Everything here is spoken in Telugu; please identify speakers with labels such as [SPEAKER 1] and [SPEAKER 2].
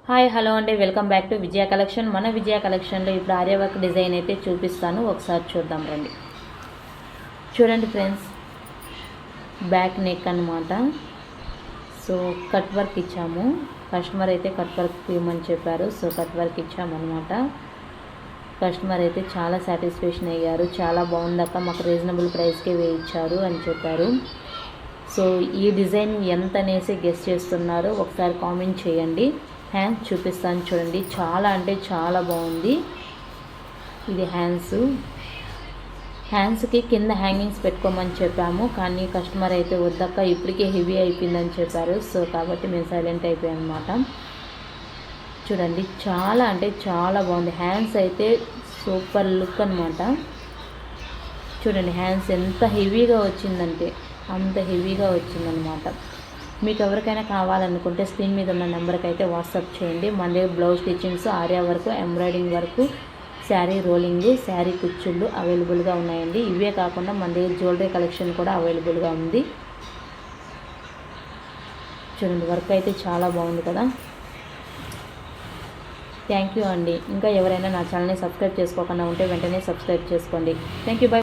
[SPEAKER 1] హాయ్ హలో అండి, welcome back to Vijaya collection. మన విజయ కలెక్షన్లో ఇప్పుడు ఆర్యవర్క్ డిజైన్ అయితే చూపిస్తాను, ఒకసారి చూద్దాం రండి. చూడండి ఫ్రెండ్స్, బ్యాక్ నెక్ అనమాట. సో కట్ వర్క్ ఇచ్చాము. కస్టమర్ అయితే కట్ వర్క్ ఇవ్వమని చెప్పారు, సో కట్ వర్క్ ఇచ్చామన్నమాట. కస్టమర్ అయితే చాలా సాటిస్ఫాక్షన్ అయ్యారు. చాలా బాగుందక్క, మాకు రీజనబుల్ ప్రైస్కే వేయించారు అని చెప్పారు. సో ఈ డిజైన్ ఎంత అనేసి గెస్ చేస్తున్నారో ఒకసారి కామెంట్ చేయండి. హ్యాండ్స్ చూపిస్తాను చూడండి, చాలా అంటే చాలా బాగుంది. ఇది హ్యాండ్స్కి కింద హ్యాంగింగ్స్ పెట్టుకోమని చెప్పాము, కానీ కస్టమర్ అయితే వద్దక్క ఇప్పటికే హెవీ అయిపోయిందని చెప్పారు. సో కాబట్టి మేము సైలెంట్ అయిపోయాం అనమాట. చూడండి, చాలా అంటే చాలా బాగుంది. హ్యాండ్స్ అయితే సూపర్ లుక్ అనమాట. చూడండి హ్యాండ్స్ ఎంత హెవీగా వచ్చిందంటే అంత హెవీగా వచ్చిందనమాట. మీకు ఎవరికైనా కావాలనుకుంటే స్క్రీన్ మీద ఉన్న నెంబర్కి అయితే వాట్సాప్ చేయండి. మన దగ్గర బ్లౌజ్ స్టిచ్చింగ్స్, ఆర్యా work, embroidering work, sari rolling, sari కుచ్చుళ్ళు అవైలబుల్గా ఉన్నాయండి. ఇవే కాకుండా మన దగ్గర జ్యువెలరీ కలెక్షన్ కూడా అవైలబుల్గా ఉంది. చూడండి, వర్క్ అయితే చాలా బాగుంది కదా. థ్యాంక్ యూ అండి. ఇంకా ఎవరైనా నా ఛానల్ని సబ్స్క్రైబ్ చేసుకోకుండా ఉంటే వెంటనే సబ్స్క్రైబ్ చేసుకోండి. Thank you, by.